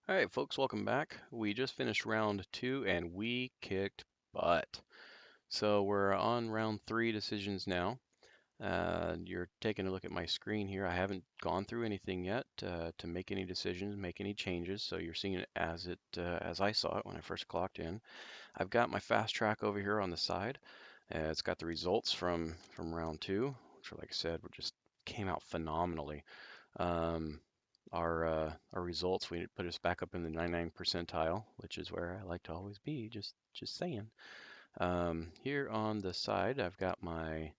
All right, folks, welcome back. We just finished round 2 and we kicked butt. So we're on round 3 decisions now. You're taking a look at my screen here. I haven't gone through anything yet to make any decisions, make any changes. So you're seeing it as I saw it when I first clocked in. I've got my fast track over here on the side. It's got the results from round 2, which, like I said, were just came out phenomenally. Um, our results, we put us back up in the 99th percentile, which is where I like to always be. Just saying. Here on the side, I've got my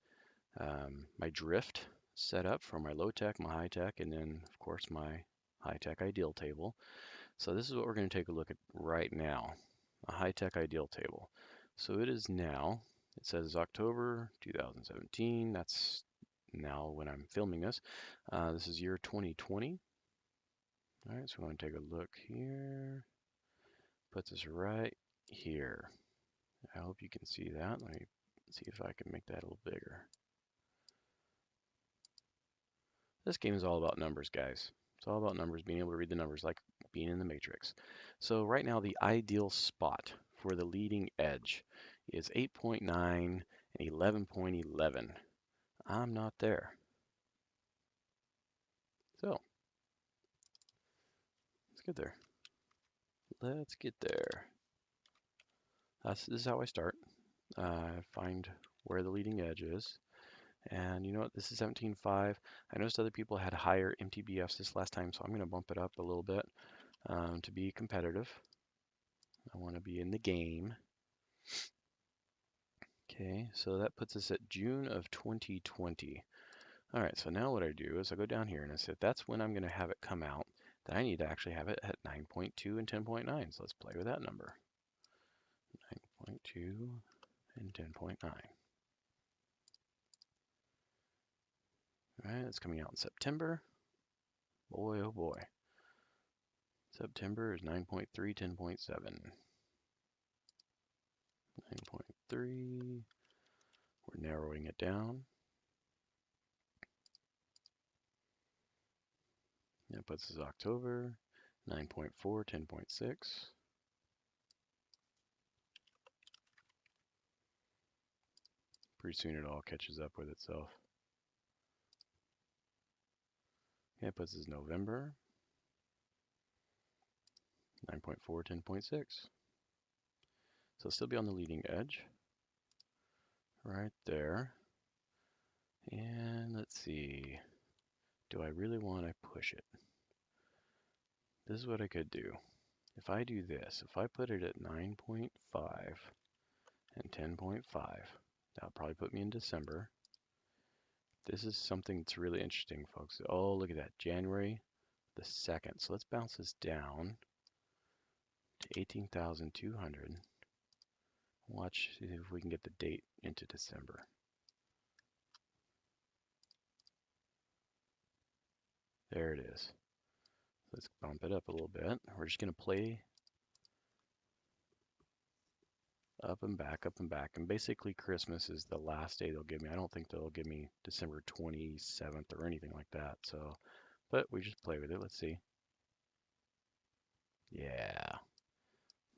drift set up for my low tech, my high tech, and then of course my high tech ideal table. So this is what we're going to take a look at right now, a high tech ideal table. So it is now. It says October 2017. That's now when I'm filming this. This is year 2020. All right, so we want to take a look here. Puts us right here. I hope you can see that. Let me see if I can make that a little bigger. This game is all about numbers, guys. It's all about numbers, being able to read the numbers like being in the matrix. So right now, the ideal spot for the leading edge is 8.9 and 11.11. I'm not there. So let's get there. Let's get there. This is how I start. Find where the leading edge is. And you know what? This is 17.5. I noticed other people had higher MTBFs this last time, so I'm going to bump it up a little bit to be competitive. I want to be in the game. Okay, so that puts us at June of 2020. All right, so now what I do is I go down here and I said that's when I'm going to have it come out. Then I need to actually have it at 9.2 and 10.9. So let's play with that number. 9.2 and 10.9. All right, it's coming out in September. Boy, oh boy. September is 9.3, 10.7. 9.3. We're narrowing it down. That puts us October. 9.4, 10.6. Pretty soon it all catches up with itself. That puts us November. 9.4, 10.6. So it'll still be on the leading edge. Right there. And let's see. Do I really want to push it? This is what I could do. If I do this, if I put it at 9.5 and 10.5, that'll probably put me in December. This is something that's really interesting, folks. Oh, look at that. January the 2nd. So let's bounce this down to 18,200. Watch if we can get the date into December. There it is. Let's bump it up a little bit. We're just going to play up and back, up and back. And basically Christmas is the last day they'll give me. I don't think they'll give me December 27th or anything like that. So, but we just play with it. Let's see. Yeah.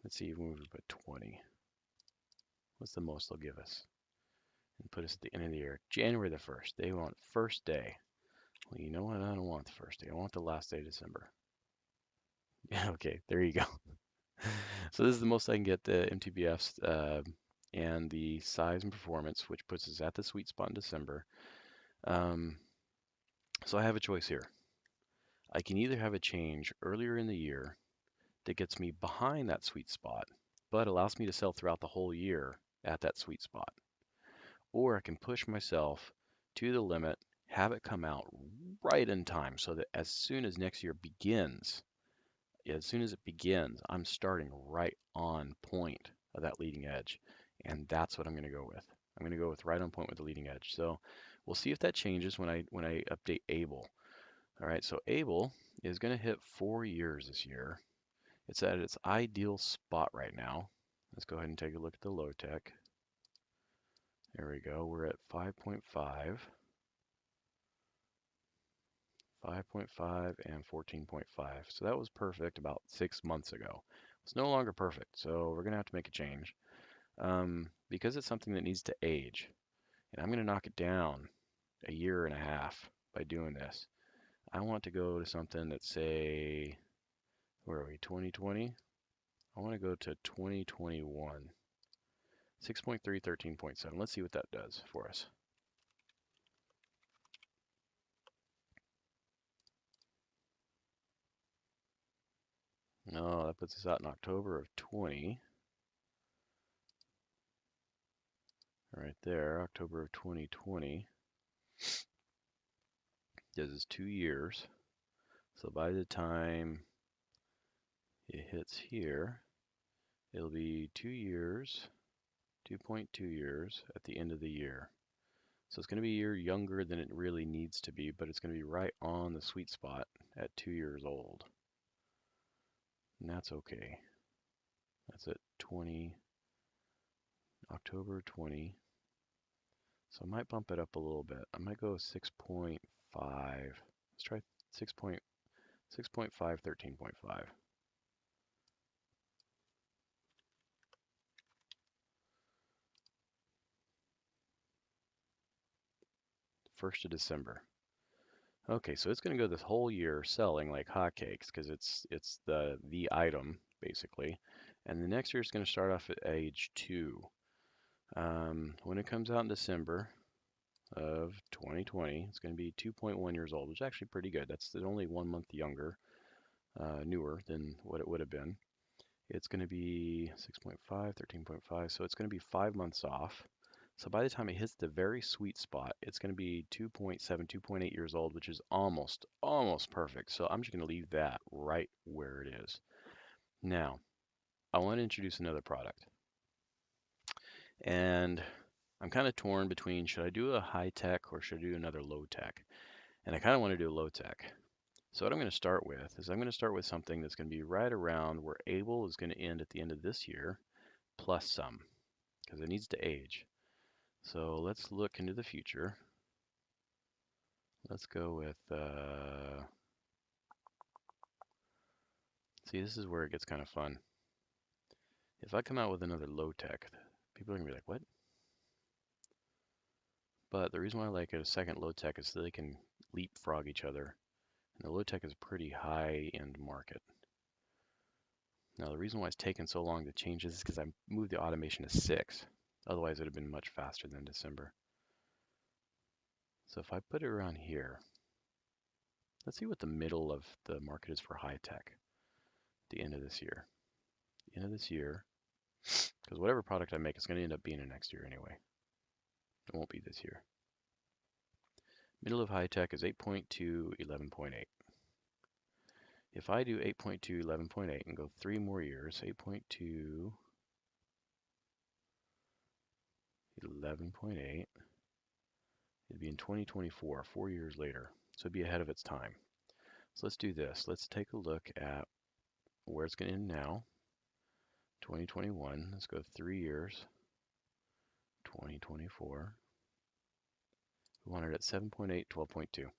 Let's see even if we put 20. What's the most they'll give us? And put us at the end of the year. January the 1st. They want first day. Well, you know what? I don't want the first day. I want the last day of December. Yeah, okay. There you go. So this is the most I can get the MTBFs and the size and performance, which puts us at the sweet spot in December. So I have a choice here. I can either have a change earlier in the year that gets me behind that sweet spot, but allows me to sell throughout the whole year at that sweet spot. Or I can push myself to the limit, have it come out right in time so that as soon as next year begins, as soon as it begins, I'm starting right on point of that leading edge. And that's what I'm going to go with. I'm going to go with right on point with the leading edge. So we'll see if that changes when I update Able. All right, so Able is going to hit 4 years this year. It's at its ideal spot right now. Let's go ahead and take a look at the low tech. There we go. We're at 5.5. 5.5 and 14.5. So that was perfect about 6 months ago. It's no longer perfect, so we're going to have to make a change. Because it's something that needs to age, and I'm going to knock it down a year and a half by doing this. I want to go to something that, say, where are we, 2020? I want to go to 2021. 6.3, 13.7. Let's see what that does for us. No, that puts us out in October of 20. Right there, October of 2020. This is 2 years. So by the time it hits here, it'll be 2 years, 2.2 years at the end of the year. So it's going to be a year younger than it really needs to be, but it's going to be right on the sweet spot at 2 years old. And that's okay. That's at 20, October 20. So I might bump it up a little bit. I might go 6.5. Let's try 6.5, 13.5. 1st of December. Okay, so it's going to go this whole year selling like hotcakes because it's the item basically, and the next year is going to start off at age 2. When it comes out in December of 2020, it's going to be 2.1 years old, which is actually pretty good. That's only 1 month younger, newer than what it would have been. It's going to be 6.5, 13.5, so it's going to be 5 months off. So by the time it hits the very sweet spot, it's going to be 2.7, 2.8 years old, which is almost perfect. So I'm just going to leave that right where it is. Now, I want to introduce another product. And I'm kind of torn between, should I do a high tech or should I do another low tech? And I kind of want to do a low tech. So what I'm going to start with is I'm going to start with something that's going to be right around where Able is going to end at the end of this year, plus some, because it needs to age. So let's look into the future. Let's go with, see, this is where it gets kind of fun. If I come out with another low tech, people are going to be like, what? But the reason why I like a second low tech is so they can leapfrog each other. And the low tech is a pretty high end market. Now, the reason why it's taken so long to change this is because I moved the automation to 6. Otherwise, it would have been much faster than December. So if I put it around here, let's see what the middle of the market is for high tech at the end of this year. End of this year, because whatever product I make is going to end up being in next year anyway. It won't be this year. Middle of high tech is 8.2, 11.8. If I do 8.2, 11.8 and go 3 more years, 8.2, 11.8, it'd be in 2024, 4 years later. So it'd be ahead of its time. So let's do this. Let's take a look at where it's going to end now. 2021. Let's go 3 years. 2024. We want it at 7.8, 12.2.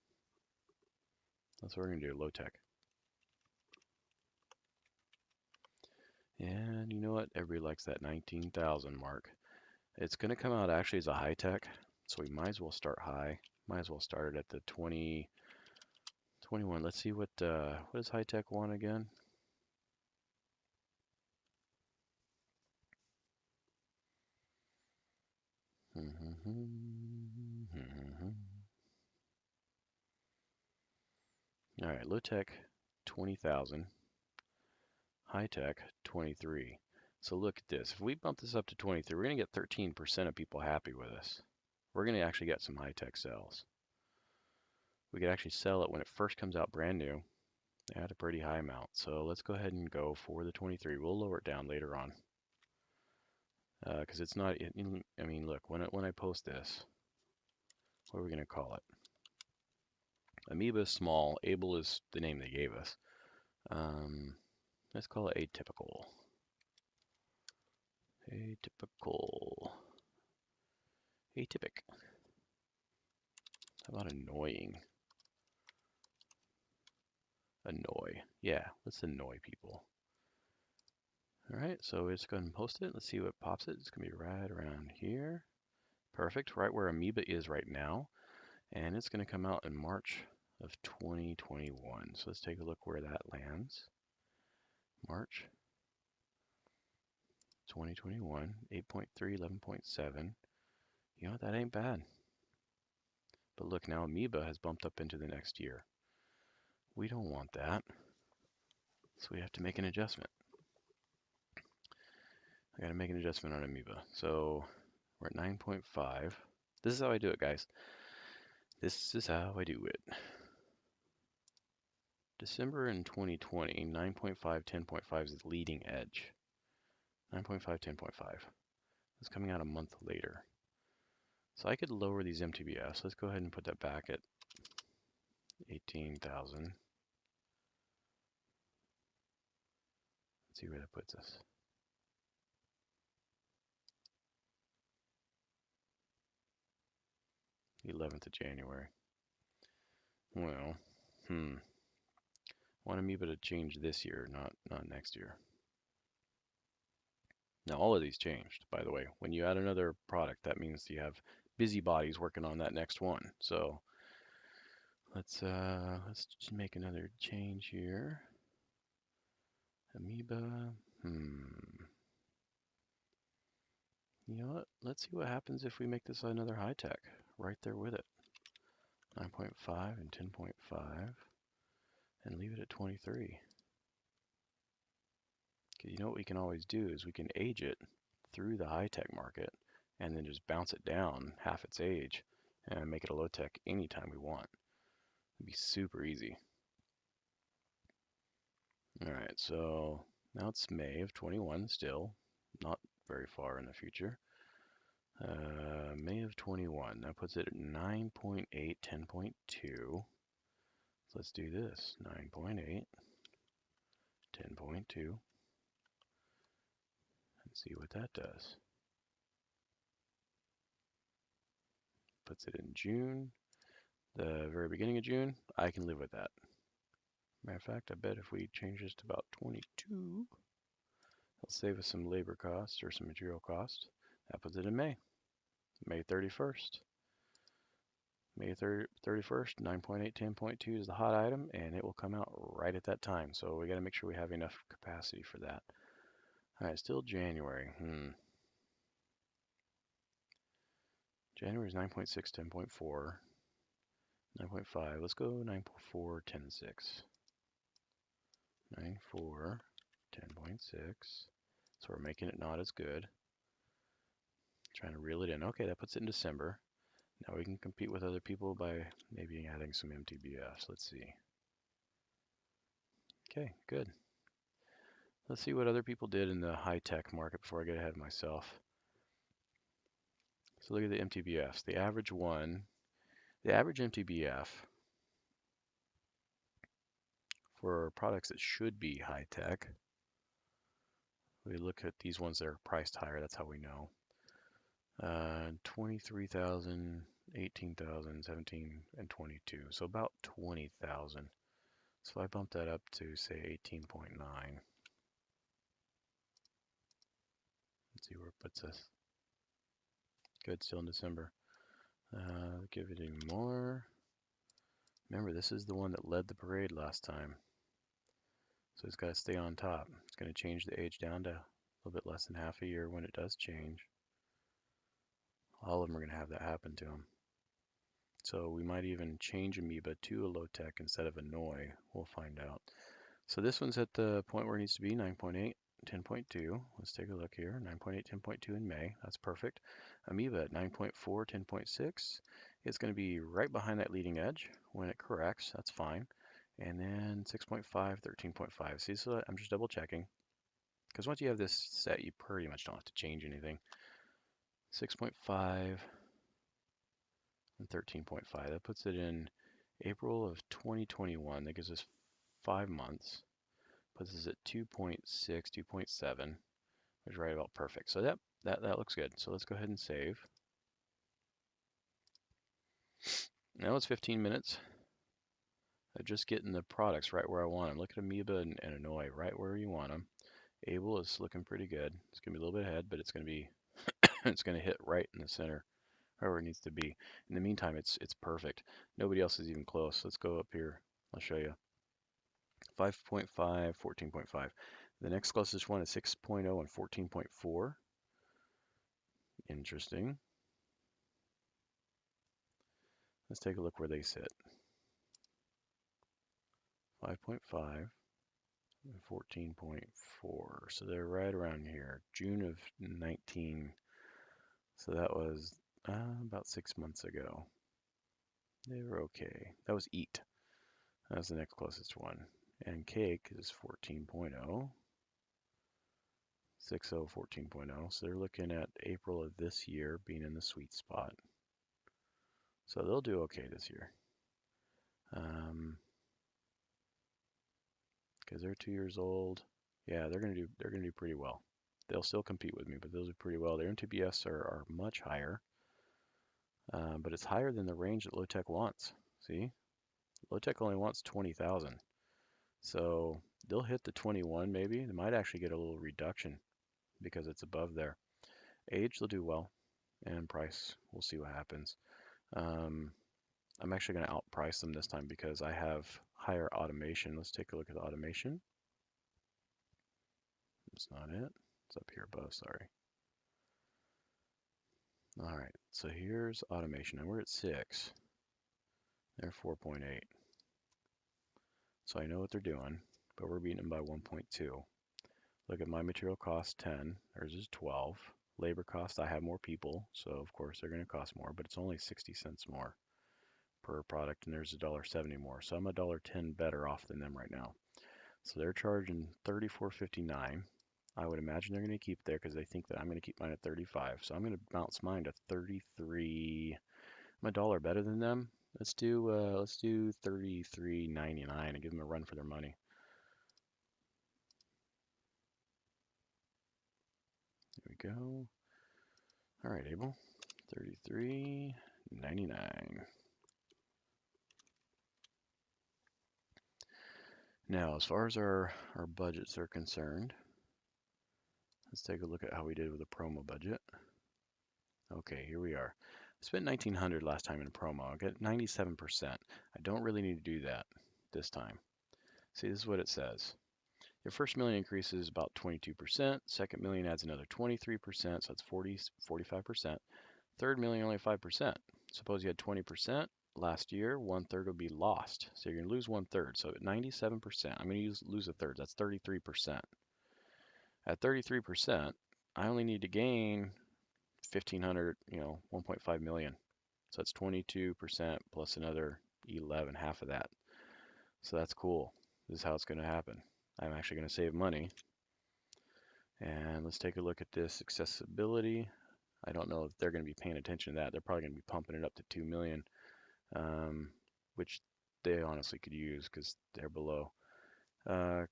That's what we're going to do, low tech. And you know what? Everybody likes that 19,000 mark. It's going to come out actually as a high tech, so we might as well start high. Might as well start it at the 20, 21. Let's see what does high tech want again? All right, low tech 20,000, high tech 23. So look at this. If we bump this up to 23, we're going to get 13% of people happy with us. We're going to actually get some high tech sales. We could actually sell it when it first comes out brand new at a pretty high amount. So let's go ahead and go for the 23. We'll lower it down later on. Because it's not, I mean, look, when I post this, what are we going to call it? Amoeba is small, Able is the name they gave us. Let's call it atypical. Atypical. Atypic. How about annoying? Annoy. Yeah, let's annoy people. All right, so we're just going to post it. Let's see what pops it. It's going to be right around here. Perfect, right where Amoeba is right now. And it's going to come out in March of 2021. So let's take a look where that lands. March 2021, 8.3, 11.7. You know, that ain't bad. But look, now Amoeba has bumped up into the next year. We don't want that. So we have to make an adjustment. I got to make an adjustment on Amoeba. So we're at 9.5. This is how I do it, guys. This is how I do it. December in 2020, 9.5, 10.5 is the leading edge. 9.5, 10.5. It's coming out a month later. So I could lower these MTBFs. Let's go ahead and put that back at 18,000. Let's see where that puts us. The 11th of January. Well, want Amoeba to change this year, not next year. Now all of these changed, by the way. When you add another product, that means you have busybodies working on that next one. So let's just make another change here. Amoeba. You know what? Let's see what happens if we make this another high tech right there with it. 9.5 and 10.5 and leave it at 23. Because you know what we can always do is we can age it through the high tech market and then just bounce it down half its age and make it a low tech anytime we want. It'd be super easy. All right, so now it's May of 21 still, not very far in the future. May of 21, that puts it at 9.8, 10.2. So let's do this, 9.8, 10.2, and see what that does. Puts it in June, the very beginning of June. I can live with that. Matter of fact, I bet if we change this to about 22, it'll save us some labor costs or some material costs. That puts it in May. May 31st. May 31st, 9.8, 10.2 is the hot item, and it will come out right at that time. So we got to make sure we have enough capacity for that. All right, still January. January is 9.6, 10.4, 9.5. Let's go 9.4, 10.6. 9.4, 10.6. So we're making it not as good. Trying to reel it in. Okay, that puts it in December. Now we can compete with other people by maybe adding some MTBFs. Let's see. Okay, good. Let's see what other people did in the high-tech market before I get ahead of myself. So look at the MTBFs. The average MTBF for products that should be high-tech, we look at these ones that are priced higher. That's how we know. 23,000, 18,000, 17, and 22. So about 20,000. So I bump that up to say 18.9. Let's see where it puts us. Good, still in December. Give it even more. Remember, this is the one that led the parade last time. So it's got to stay on top. It's going to change the age down to a little bit less than half a year when it does change. All of them are going to have that happen to them. So we might even change Amoeba to a low tech instead of Annoy. We'll find out. So this one's at the point where it needs to be, 9.8, 10.2. Let's take a look here. 9.8, 10.2 in May. That's perfect. Amoeba at 9.4, 10.6. It's going to be right behind that leading edge when it corrects. That's fine. And then 6.5, 13.5. See, so I'm just double checking. Because once you have this set, you pretty much don't have to change anything. 6.5 and 13.5. That puts it in April of 2021. That gives us 5 months. Puts us at 2.6, 2.7, which is right about perfect. So that looks good. So let's go ahead and save. Now it's 15 minutes. just getting the products right where I want them. Look at Amoeba and Annoy right where you want them. Able is looking pretty good. It's gonna be a little bit ahead, but it's gonna be it's gonna hit right in the center, wherever it needs to be. In the meantime, it's perfect. Nobody else is even close. Let's go up here. I'll show you. 5.5, 14.5. The next closest one is 6.0 and 14.4. Interesting. Let's take a look where they sit. 5.5 and 14.4. So they're right around here. June of 19. So that was about 6 months ago. They were okay. That was Eat. That was the next closest one. And Cake is 14.0. 6.0, 14.0. So they're looking at April of this year being in the sweet spot. So they'll do okay this year. Because they're 2 years old. Yeah, they're gonna do pretty well. They'll still compete with me, but they'll do pretty well. Their MTBS are much higher, but it's higher than the range that low-tech wants. See, low-tech only wants 20,000, so they'll hit the 21 maybe. They might actually get a little reduction because it's above there. Age, they'll do well, and price, we'll see what happens. I'm actually going to outprice them this time because I have higher automation. Let's take a look at the automation. That's not it. It's up here above, sorry. All right, so here's automation, and we're at 6. They're 4.8. So I know what they're doing, but we're beating them by 1.2. Look at my material cost, 10. Theirs is 12. Labor cost, I have more people, so of course they're going to cost more, but it's only 60 cents more per product, and there's $1.70 more. So I'm $1.10 better off than them right now. So they're charging $34.59. I would imagine they're going to keep there because they think that I'm going to keep mine at 35. So I'm going to bounce mine to 33. I'm $1 better than them. Let's do $33.99 and give them a run for their money. There we go. All right, Abel. $33.99. Now, as far as our budgets are concerned, let's take a look at how we did with the promo budget. Okay, here we are. I spent $1,900 last time in a promo. I got 97%. I don't really need to do that this time. See, this is what it says. Your first million increase is about 22%. Second million adds another 23%, so that's 45%. Third million only 5%. Suppose you had 20% last year, 1/3 would be lost. So you're going to lose 1/3. So at 97%, I'm going to lose a third. That's 33%. At 33%, I only need to gain 1,500, 1.5 million. So that's 22% plus another 11, half of that. So that's cool. This is how it's going to happen. I'm actually going to save money. And let's take a look at this accessibility. I don't know if they're going to be paying attention to that. They're probably going to be pumping it up to 2 million, which they honestly could use because they're below.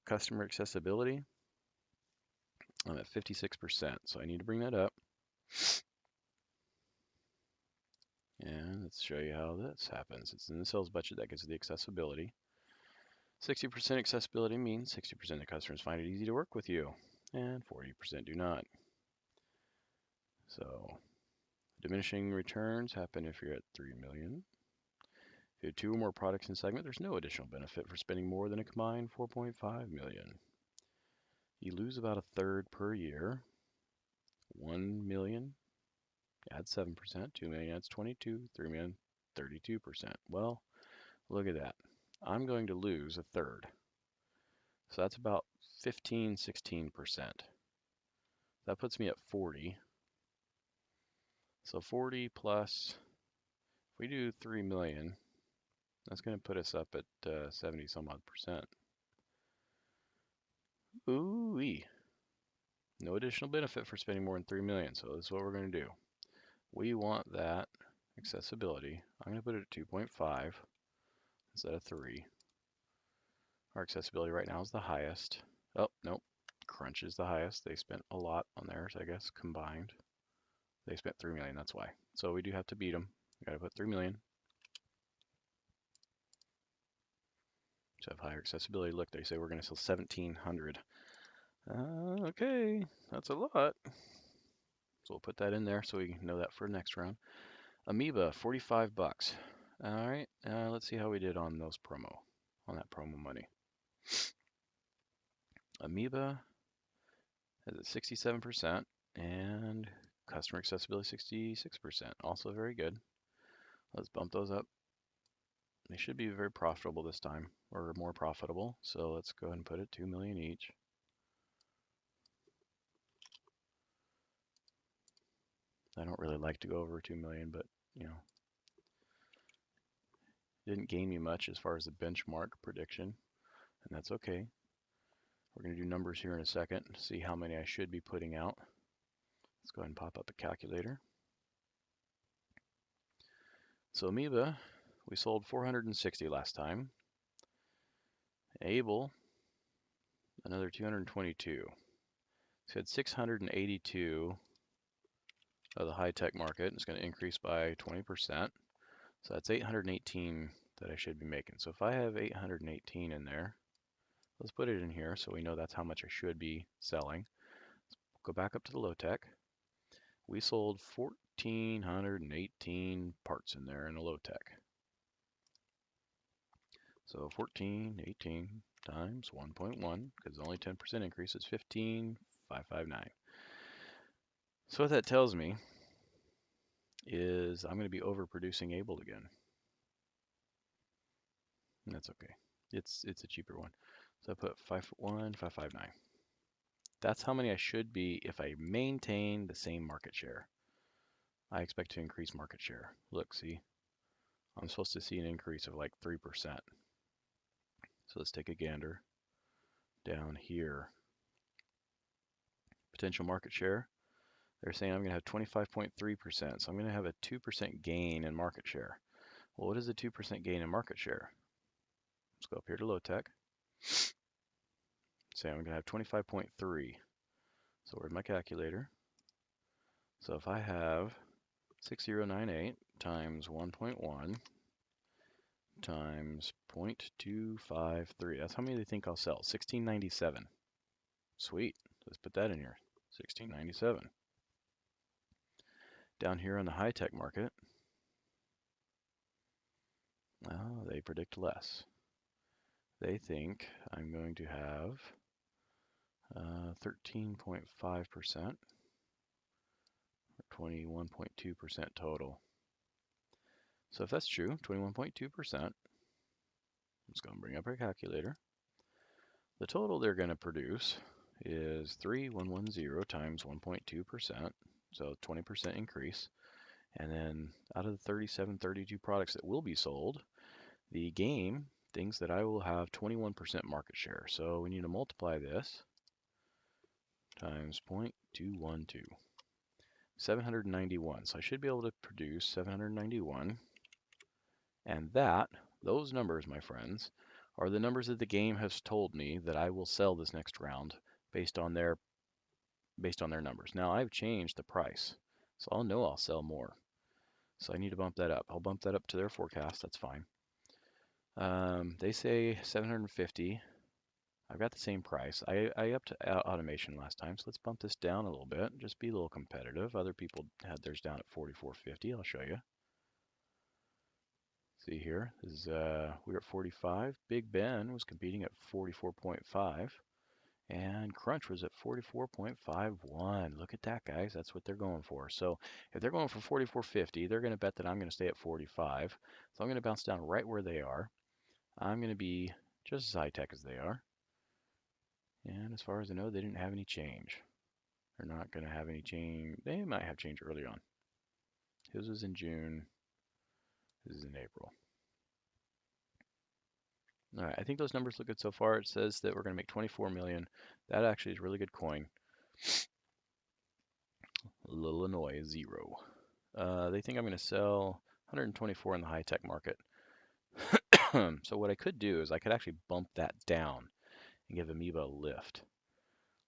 Customer accessibility, I'm at 56%, so I need to bring that up. And let's show you how this happens. It's in the sales budget that gives the accessibility. 60% accessibility means 60% of the customers find it easy to work with you, and 40% do not. So diminishing returns happen if you're at 3 million. If you have 2 or more products in segment, there's no additional benefit for spending more than a combined 4.5 million. You lose about a third per year. 1 million adds 7%, 2 million adds 22, 3 million 32%. Well, look at that. I'm going to lose a third. So that's about 15, 16%. That puts me at 40. So 40 plus, if we do 3 million, that's going to put us up at 70 some odd percent. Ooh-wee. No additional benefit for spending more than 3 million. So this is what we're going to do. We want that accessibility. I'm going to put it at 2.5 instead of 3. Our accessibility right now is the highest. Oh, nope. Crunch is the highest. They spent a lot on theirs, I guess, combined. They spent 3 million, that's why. So we do have to beat them. We got to put 3 million. to have higher accessibility. Look, they say we're going to sell 1,700. Okay, that's a lot. So we'll put that in there so we know that for next round. Amoeba, 45 bucks. All right, let's see how we did on that promo money. Amoeba is at 67% and customer accessibility 66%. Also very good. Let's bump those up. They should be very profitable this time, or more profitable. So let's go ahead and put it 2 million each. I don't really like to go over 2 million, but you know, didn't gain me much as far as the benchmark prediction, and that's okay. We're going to do numbers here in a second to see how many I should be putting out. Let's go ahead and pop up a calculator. So Amoeba, we sold 460 last time. Able, another 222. So we had 682 of the high-tech market. It's going to increase by 20%. So that's 818 that I should be making. So if I have 818 in there, let's put it in here so we know that's how much I should be selling. Let's go back up to the low-tech. We sold 1,418 parts in there in a low-tech. So 1,418 times 1.1, because only 10% increase is 15,559. So what that tells me is I'm going to be overproducing Able again. And that's okay. It's a cheaper one. So I put 51559. That's how many I should be if I maintain the same market share. I expect to increase market share. Look, see, I'm supposed to see an increase of like 3%. So let's take a gander down here. Potential market share. They're saying I'm going to have 25.3%. So I'm going to have a 2% gain in market share. Well, what is a 2% gain in market share? Let's go up here to low tech. Say I'm going to have 25.3. So where's my calculator? So if I have 6098 times 1.1 times 0.253, that's how many they think I'll sell. 1697. Sweet. Let's put that in here. 1697. Down here on the high-tech market, well, they predict less. They think I'm going to have 13.5%, or 21.2% total. So if that's true, 21.2%, let's go and bring up our calculator. The total they're going to produce is 3,110 times 1.2%, so 20% increase. And then out of the 37, 32 products that will be sold, the game thinks that I will have 21% market share. So we need to multiply this times 0.212. 791. So I should be able to produce 791. And those numbers, my friends, are the numbers that the game has told me that I will sell this next round based on their numbers. Now I've changed the price, so I'll know I'll sell more. So I need to bump that up. I'll bump that up to their forecast. That's fine. They say 750. I've got the same price. I upped automation last time, so let's bump this down a little bit. Just be a little competitive. Other people had theirs down at 44.50. I'll show you. See here, this is we were at 45. Big Ben was competing at 44.5, and Crunch was at 44.51. Look at that, guys. That's what they're going for. So if they're going for 44.50, they're going to bet that I'm going to stay at 45. So I'm going to bounce down right where they are. I'm going to be just as high tech as they are. And as far as I know, they didn't have any change. They're not going to have any change. They might have change early on. His was in June. This is in April. All right, I think those numbers look good so far. It says that we're going to make 24 million. That actually is really good coin. Illinois 0. They think I'm going to sell 124 in the high-tech market. So what I could do is I could actually bump that down and give Amoeba a lift.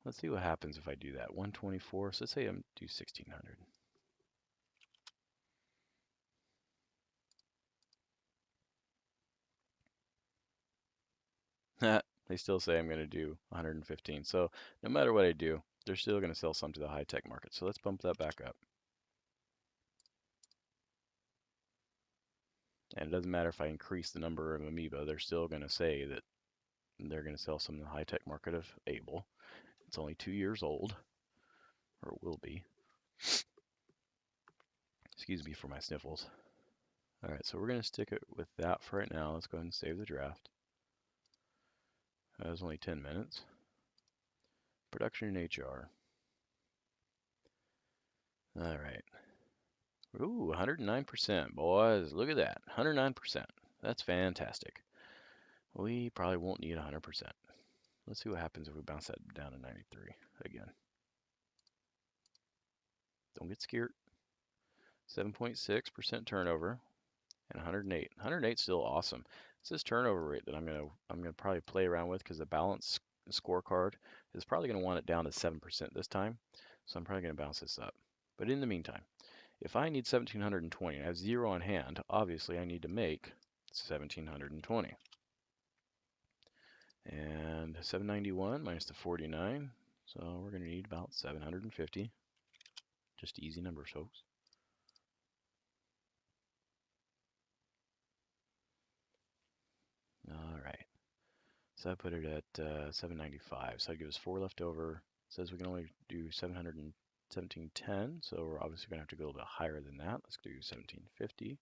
Let's see what happens if I do that. 124, so let's say I do 1,600. They still say I'm going to do 115. So no matter what I do, they're still going to sell some to the high-tech market. So let's bump that back up. And it doesn't matter if I increase the number of amoeba, they're still going to say that they're going to sell some in the high-tech market of Able. It's only 2 years old, or it will be. Excuse me for my sniffles. All right, so we're going to stick it with that for right now. Let's go ahead and save the draft. That was only 10 minutes. Production and HR. All right. Ooh, 109%, boys. Look at that. 109%. That's fantastic. We probably won't need 100%. Let's see what happens if we bounce that down to 93 again. Don't get scared. 7.6% turnover and 108. 108 is still awesome. It's this turnover rate that I'm gonna probably play around with because the balance scorecard is probably gonna want it down to 7% this time. So I'm probably gonna bounce this up. But in the meantime, if I need 1720 and I have 0 on hand, obviously I need to make 1720. And 791 minus the 49, so we're going to need about 750. Just easy numbers, folks. All right. So I put it at 795. So that gives us 4 left over. It says we can only do 1710, so we're obviously going to have to go a little bit higher than that. Let's do 1750.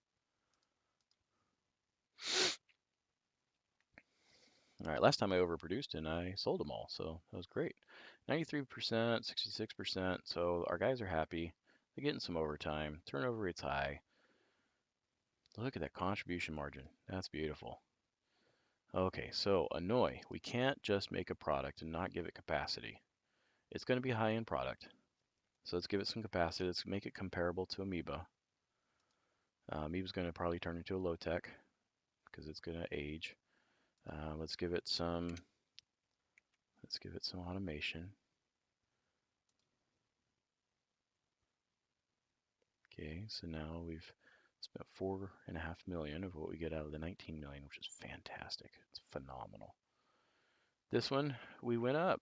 All right, last time I overproduced and I sold them all, so that was great. 93%, 66%, so our guys are happy. They're getting some overtime. Turnover rate's high. Look at that contribution margin. That's beautiful. Okay, so annoy. We can't just make a product and not give it capacity. It's going to be a high-end product. So let's give it some capacity. Let's make it comparable to Amoeba. Amoeba's going to probably turn into a low-tech because it's going to age. Let's give it some automation. Okay, so now we've spent 4.5 million of what we get out of the 19 million, which is fantastic. It's phenomenal. This one, we went up.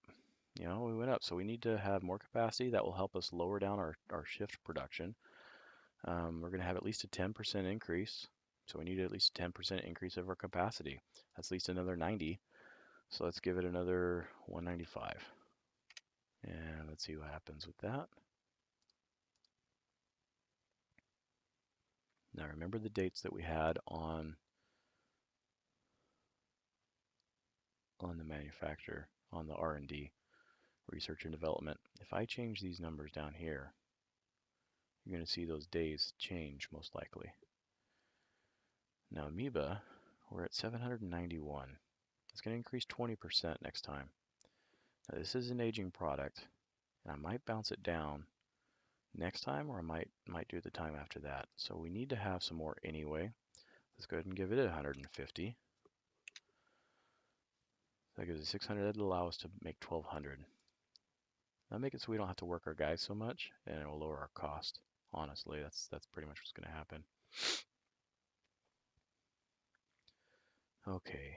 We went up. So we need to have more capacity. That will help us lower down our shift production. We're going to have at least a 10% increase. So we need at least a 10% increase of our capacity. That's at least another 90. So let's give it another 195. And let's see what happens with that. Now remember the dates that we had on the manufacturer, on the R&D, research and development. If I change these numbers down here, you're going to see those days change most likely. Now Amoeba, we're at 791. It's going to increase 20% next time. Now this is an aging product, and I might bounce it down next time, or I might do it the time after that. So we need to have some more anyway. Let's go ahead and give it 150. That gives us 600. That'll allow us to make 1200. That'll make it so we don't have to work our guys so much, and it will lower our cost. Honestly, that's pretty much what's going to happen. Okay,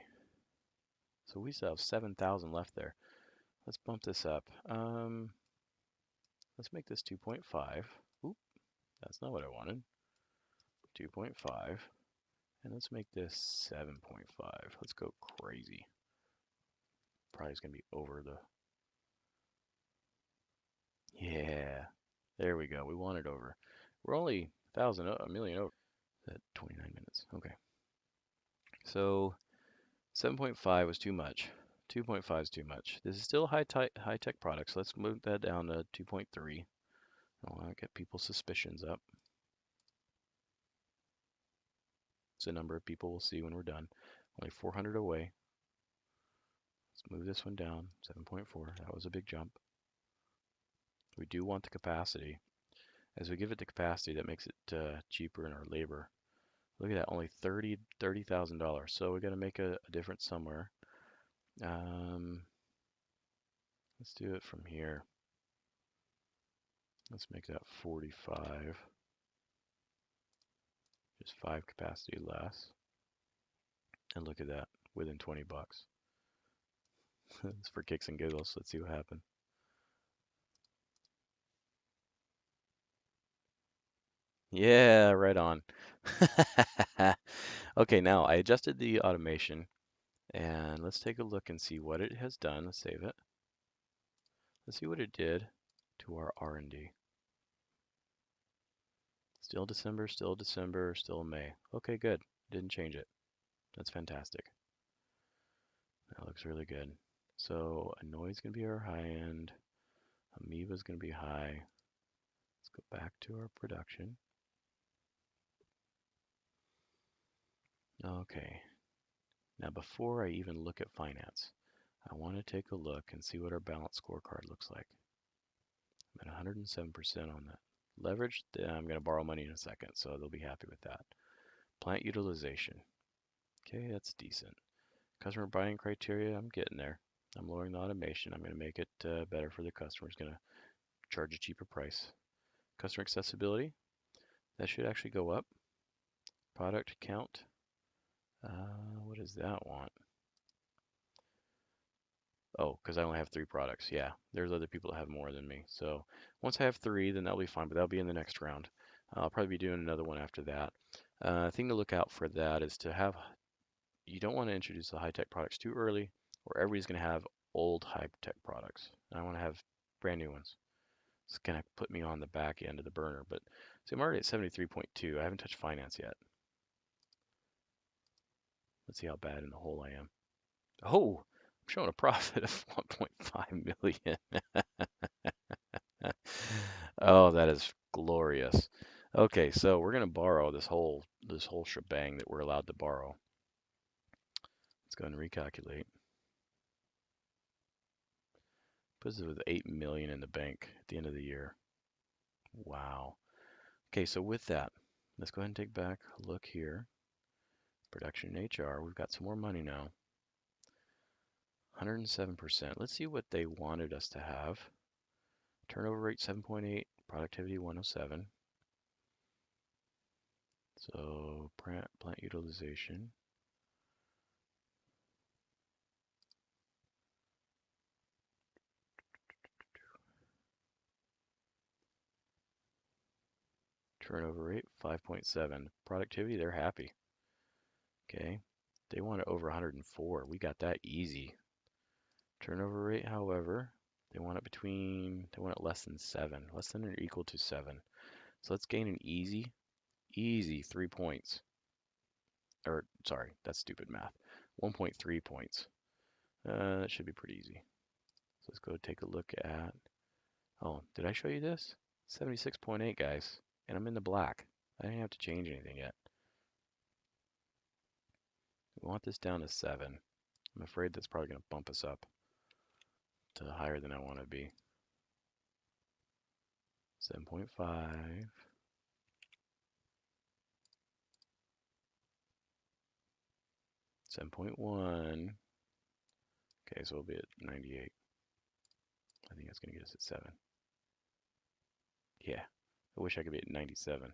so we still have 7,000 left there. Let's bump this up. Let's make this 2.5. Oop, that's not what I wanted. 2.5. And let's make this 7.5. Let's go crazy. Probably is going to be over the... Yeah, there we go. We want it over. We're only a million over. At 29 minutes. Okay. So 7.5 was too much. 2.5 is too much. This is still a high-tech product, so let's move that down to 2.3. I want to get people's suspicions up. It's a number of people we'll see when we're done. Only 400 away. Let's move this one down, 7.4. That was a big jump. We do want the capacity. As we give it the capacity, that makes it cheaper in our labor. Look at that, only $30,000. So we got to make a difference somewhere. Let's do it from here. Let's make that 45. Just 5 capacity less. And look at that, within 20 bucks. It's for kicks and giggles. Let's see what happened. Yeah, right on. Okay, now I adjusted the automation, and let's take a look and see what it has done. Let's save it. Let's see what it did to our R&D. Still December, still December, still May. Okay, good. Didn't change it. That's fantastic. That looks really good. So Annoy's going to be our high end. Amoeba's going to be high. Let's go back to our production. Okay. Now before I even look at finance, I want to take a look and see what our balance scorecard looks like. I'm at 107% on that. Leverage, I'm going to borrow money in a second, so they'll be happy with that. Plant utilization. Okay, that's decent. Customer buying criteria, I'm getting there. I'm lowering the automation. I'm going to make it better for the customer. It's going to charge a cheaper price. Customer accessibility, that should actually go up. Product count, what does that want? Oh, because I only have 3 products. Yeah, there's other people that have more than me. So once I have 3, then that'll be fine, but that'll be in the next round. I'll probably be doing another one after that. Thing to look out for that is to have, you don't want to introduce the high-tech products too early, or everybody's going to have old high-tech products. And I want to have brand new ones. It's going to put me on the back end of the burner. But see, I'm already at 73.2. I haven't touched finance yet. Let's see how bad in the hole I am. Oh, I'm showing a profit of 1.5 million. Oh, that is glorious. Okay, so we're gonna borrow this whole shebang that we're allowed to borrow. Let's go and recalculate. Puts us with 8 million in the bank at the end of the year. Wow. Okay, so with that, let's go ahead and take back a look here. Production and HR, we've got some more money now. 107%. Let's see what they wanted us to have. Turnover rate 7.8, productivity 107. So plant utilization. Turnover rate 5.7. Productivity, they're happy. Okay. They want it over 104. We got that easy. Turnover rate, however, they want it less than 7, less than or equal to 7. So let's gain an easy 3 points. Or, sorry, that's stupid math. 1.3 points. That should be pretty easy. So let's go take a look at, oh, did I show you this? 76.8, guys. And I'm in the black. I didn't have to change anything yet. We want this down to 7. I'm afraid that's probably going to bump us up to higher than I want to be. 7.5. 7.1. Okay, so we'll be at 98. I think that's going to get us at 7. Yeah, I wish I could be at 97.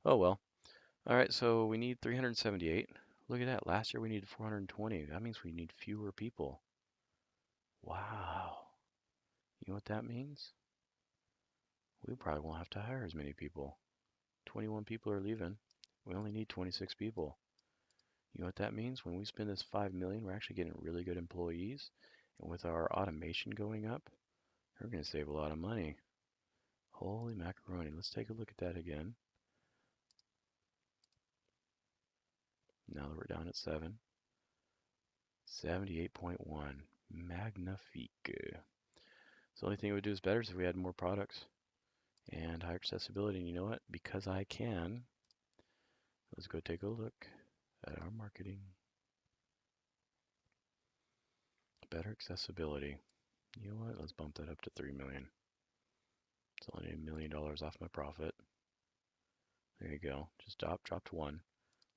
Oh well. All right, so we need 378. Look at that. Last year we needed 420. That means we need fewer people. Wow. You know what that means? We probably won't have to hire as many people. 21 people are leaving. We only need 26 people. You know what that means? When we spend this 5 million, we're actually getting really good employees. And with our automation going up, we're going to save a lot of money. Holy macaroni. Let's take a look at that again. Now that we're down at 7. 78.1. Magnifique. So the only thing it would do is better is if we had more products and higher accessibility. And you know what? Because I can, let's go take a look at our marketing. Better accessibility. You know what? Let's bump that up to 3 million. It's only $1 million off my profit. There you go. Just dropped 1.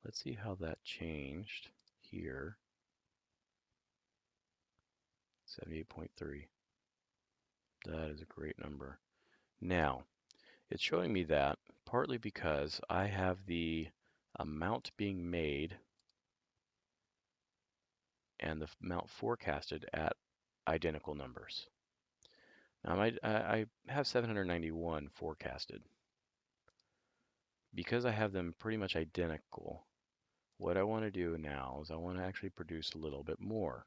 Let's see how that changed here. 78.3. That is a great number. Now, it's showing me that partly because I have the amount being made and the amount forecasted at identical numbers. Now I have 791 forecasted. Because I have them pretty much identical, what I want to do now is I want to actually produce a little bit more.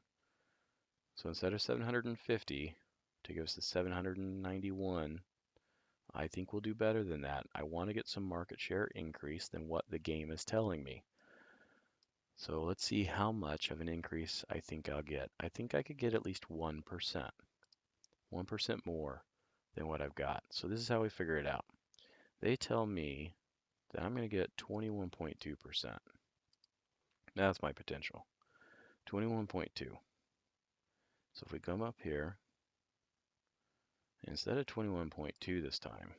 So instead of 750 to give us the 791, I think we'll do better than that. I want to get some market share increase than what the game is telling me. So let's see how much of an increase I think I'll get. I think I could get at least 1%. 1% more than what I've got. So this is how we figure it out. They tell me that I'm going to get 21.2%. That's my potential. 21.2. So if we come up here, instead of 21.2 this time,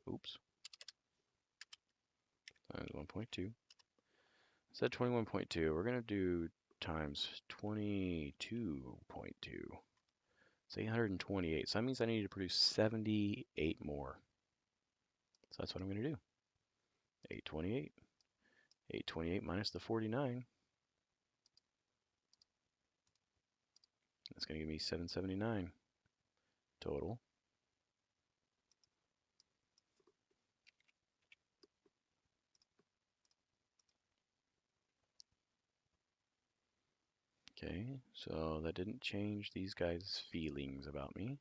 oops, times 1.2. Instead of 21.2, we're going to do times 22.2. It's 828. So that means I need to produce 78 more. So that's what I'm going to do. 828. 828 minus the 49. That's going to give me 779 total. Okay, so that didn't change these guys' feelings about me.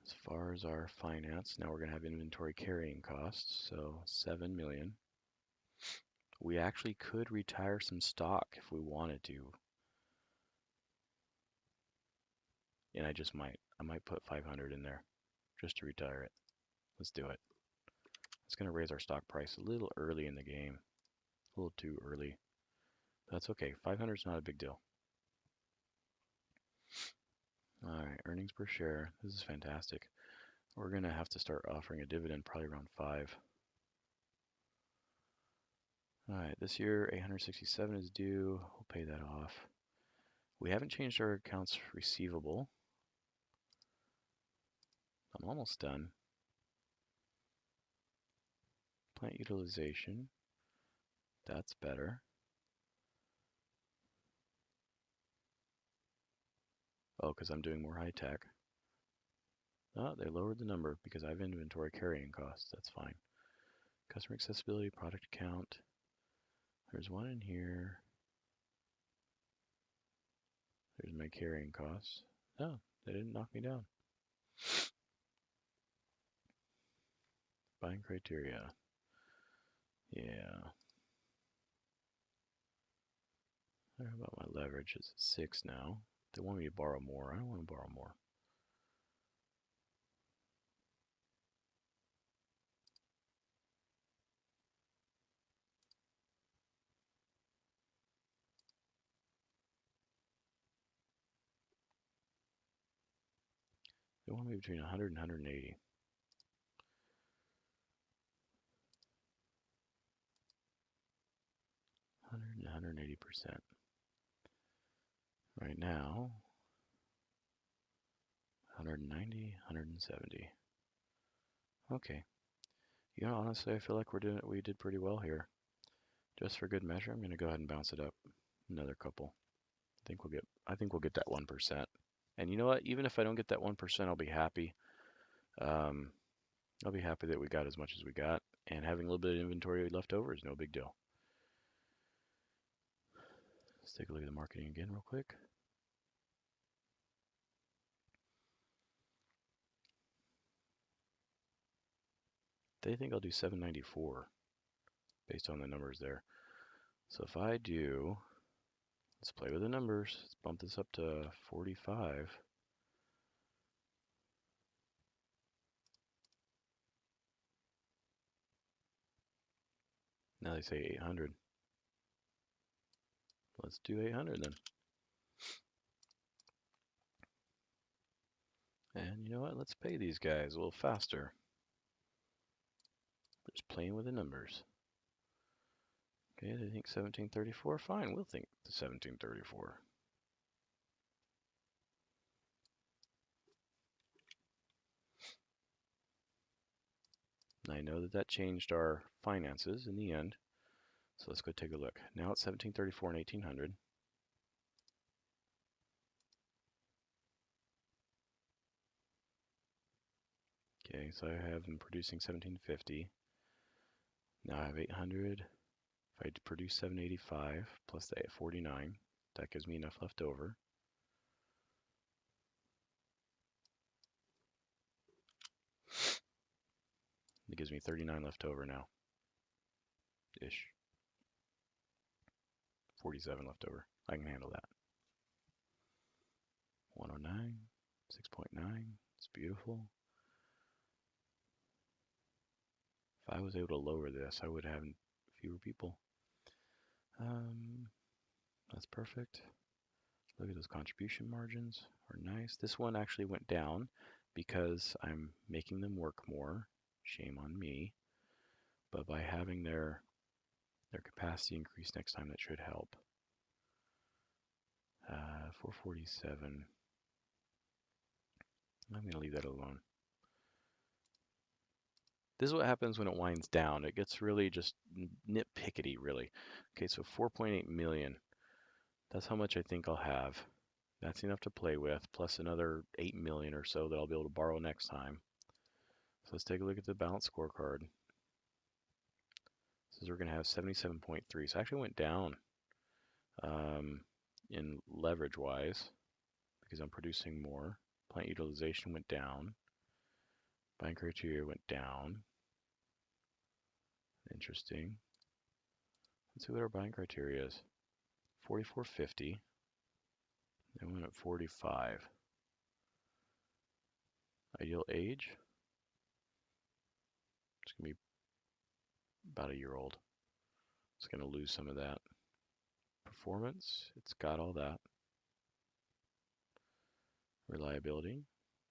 As far as our finance, now we're going to have inventory carrying costs, so 7 million. We actually could retire some stock if we wanted to. And I might put 500 in there just to retire it. Let's do it. It's going to raise our stock price a little early in the game. A little too early. That's okay. 500 is not a big deal. All right, earnings per share. This is fantastic. We're going to have to start offering a dividend probably around 5. All right, this year 867 is due. We'll pay that off. We haven't changed our accounts receivable. I'm almost done. Plant utilization. That's better. Oh, because I'm doing more high tech. Oh, they lowered the number because I have inventory carrying costs. That's fine. Customer accessibility, product account. There's one in here. There's my carrying costs. Oh, they didn't knock me down. Buying criteria. Yeah. How about my leverage? It's at 6 now. They want me to borrow more. I don't want to borrow more. They want me between 100 and 180. 100 and 180%. Right now, 190, 170. Okay. You know, honestly, I feel like we did pretty well here. Just for good measure, I'm going to go ahead and bounce it up another couple. I think we'll get that 1%. And you know what? Even if I don't get that 1%, I'll be happy. I'll be happy that we got as much as we got, and having a little bit of inventory left over is no big deal. Let's take a look at the marketing again real quick. They think I'll do 794 based on the numbers there. So if I do, let's play with the numbers. Let's bump this up to 45. Now they say 800. Let's do 800 then. And you know what? Let's pay these guys a little faster. Just playing with the numbers. Okay, they think 1734. Fine, we'll think the 1734. I know that that changed our finances in the end. So let's go take a look. Now it's 1734 and 1800. Okay, so I have them producing 1750. Now I have 800. If I produce 785 plus the 49, that gives me enough left over. It gives me 39 left over now, ish. 47 left over. I can handle that. 109, 6.9. It's beautiful. If I was able to lower this, I would have fewer people. That's perfect. Look at those contribution margins are nice. This one actually went down because I'm making them work more. Shame on me. But by having their capacity increase next time, that should help. 447. I'm going to leave that alone. This is what happens when it winds down. It gets really just nitpickety, really. Okay, so 4.8 million. That's how much I think I'll have. That's enough to play with, plus another 8 million or so that I'll be able to borrow next time. So let's take a look at the balance scorecard. So we're going to have 77.3. So I actually went down in leverage-wise because I'm producing more. Plant utilization went down. Buying criteria went down. Interesting. Let's see what our buying criteria is. 44.50. Then we went at 45. Ideal age. It's going to be about a year old. It's going to lose some of that. Performance, it's got all that. Reliability,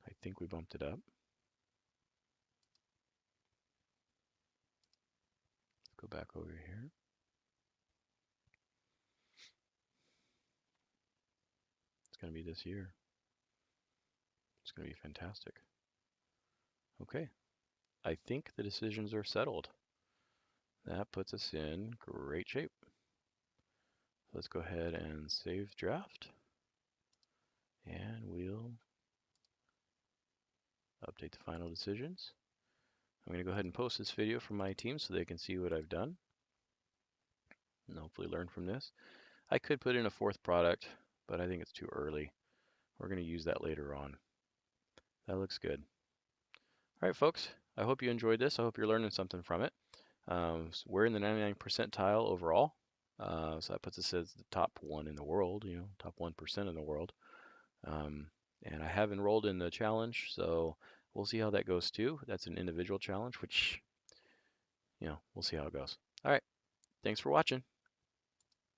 I think we bumped it up. Let's go back over here. It's going to be this year. It's going to be fantastic. Okay, I think the decisions are settled. That puts us in great shape. Let's go ahead and save draft. And we'll update the final decisions. I'm going to go ahead and post this video for my team so they can see what I've done and hopefully learn from this. I could put in a fourth product, but I think it's too early. We're going to use that later on. That looks good. All right, folks, I hope you enjoyed this. I hope you're learning something from it. So we're in the 99th percentile overall. So that puts us as the top one in the world, top 1% in the world. And I have enrolled in the challenge, so we'll see how that goes too. That's an individual challenge, which, we'll see how it goes. All right, thanks for watching.